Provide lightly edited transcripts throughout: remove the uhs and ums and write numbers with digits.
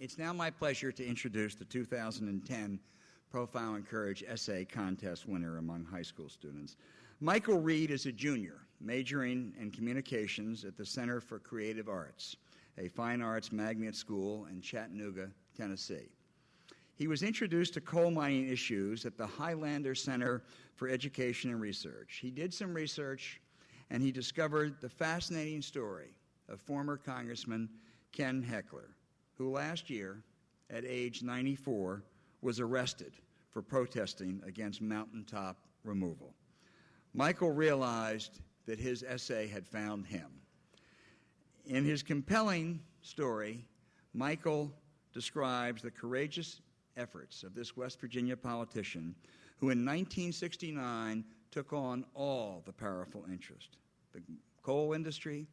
It's now my pleasure to introduce the 2010 Profile and Courage Essay Contest winner among high school students. Michael Reed is a junior, majoring in communications at the Center for Creative Arts, a fine arts magnet school in Chattanooga, Tennessee. He was introduced to coal mining issues at the Highlander Center for Education and Research. He did some research, and he discovered the fascinating story of former Congressman Ken Heckler, who last year, at age 94, was arrested for protesting against mountaintop removal. Michael realized that his essay had found him. In his compelling story, Michael describes the courageous efforts of this West Virginia politician who in 1969 took on all the powerful interest: the coal industry,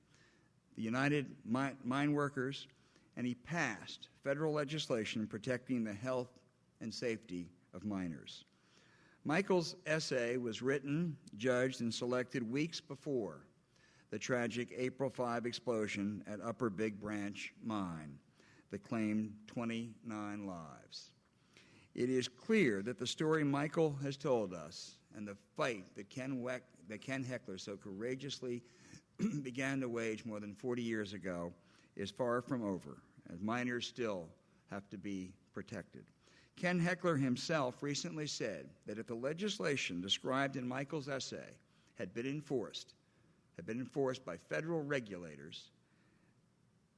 the United Mine Workers, and he passed federal legislation protecting the health and safety of miners. Michael's essay was written, judged, and selected weeks before the tragic April 5 explosion at Upper Big Branch Mine that claimed 29 lives. It is clear that the story Michael has told us and the fight that Ken Heckler so courageously began to wage more than 40 years ago is far from over, as miners still have to be protected. Ken Heckler himself recently said that if the legislation described in Michael's essay had been enforced by federal regulators,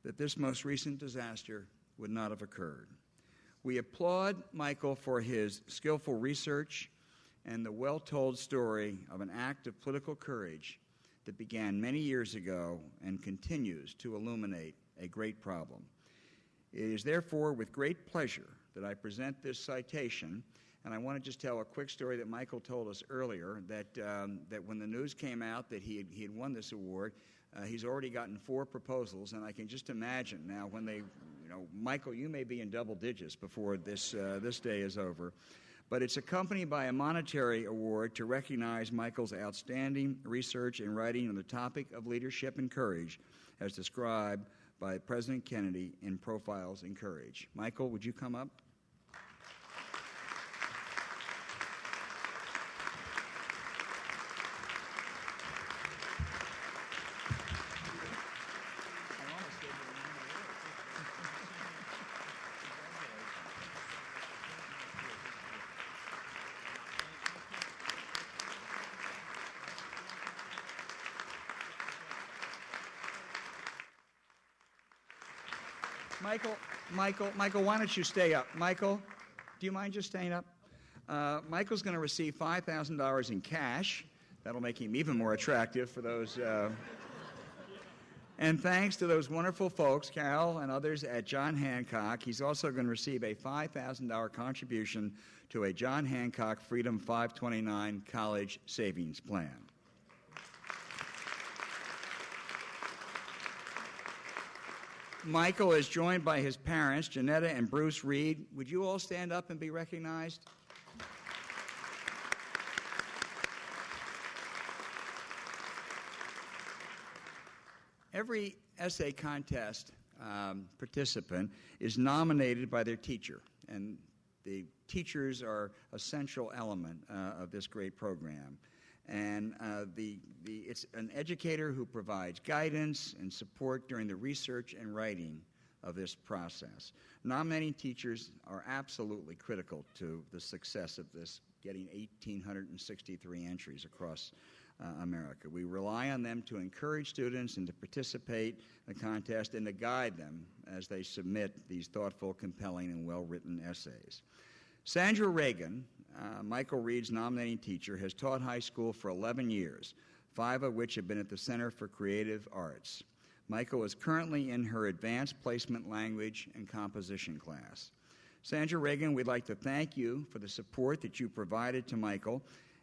that this most recent disaster would not have occurred. We applaud Michael for his skillful research and the well-told story of an act of political courage that began many years ago and continues to illuminate a great problem. It is therefore with great pleasure that I present this citation, and I want to just tell a quick story that Michael told us earlier, that when the news came out that he had won this award, he's already gotten 4 proposals, and I can just imagine now when they, Michael, you may be in double digits before this day is over. But it's accompanied by a monetary award to recognize Michael's outstanding research and writing on the topic of leadership and courage, as described by President Kennedy in Profiles in Courage. Michael, would you come up? Michael, why don't you stay up? Michael, do you mind just staying up? Michael's going to receive $5,000 in cash. That'll make him even more attractive for those. And thanks to those wonderful folks, Carol and others at John Hancock, he's also going to receive a $5,000 contribution to a John Hancock Freedom 529 college savings plan. Michael is joined by his parents, Janetta and Bruce Reed. Would you all stand up and be recognized? Every essay contest participant is nominated by their teacher, and the teachers are a central element of this great program. And it's an educator who provides guidance and support during the research and writing of this process. Nominating teachers are absolutely critical to the success of this, getting 1,863 entries across America. We rely on them to encourage students and to participate in the contest and to guide them as they submit these thoughtful, compelling, and well-written essays. Sandra Reagan, Michael Reed's nominating teacher, has taught high school for 11 years, 5 of which have been at the Center for Creative Arts. Michael is currently in her advanced placement language and composition class. Sandra Reagan, we'd like to thank you for the support that you provided to Michael,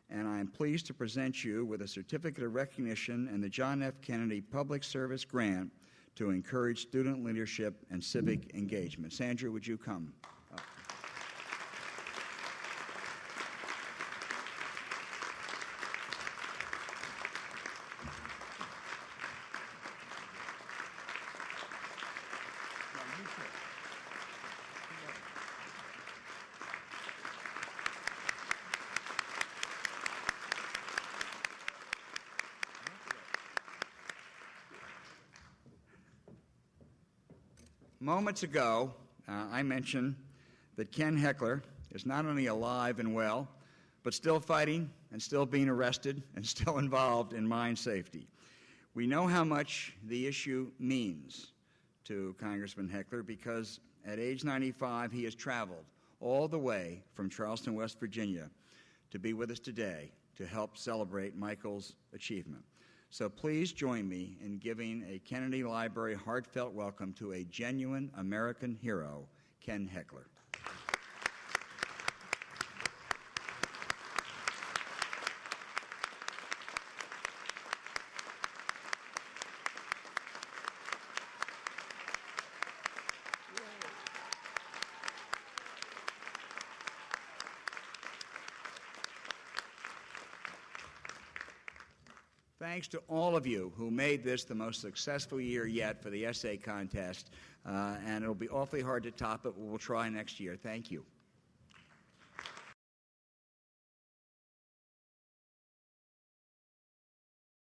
and I am pleased to present you with a certificate of recognition and the John F. Kennedy Public Service Grant to encourage student leadership and civic engagement. Sandra, would you come up? Moments ago, I mentioned that Ken Heckler is not only alive and well, but still fighting and still being arrested and still involved in mine safety. We know how much the issue means to Congressman Heckler because at age 95, he has traveled all the way from Charleston, West Virginia, to be with us today to help celebrate Michael's achievement. So please join me in giving a Kennedy Library heartfelt welcome to a genuine American hero, Ken Heckler. Thanks to all of you who made this the most successful year yet for the essay contest, and it'll be awfully hard to top it, but we'll try next year. Thank you.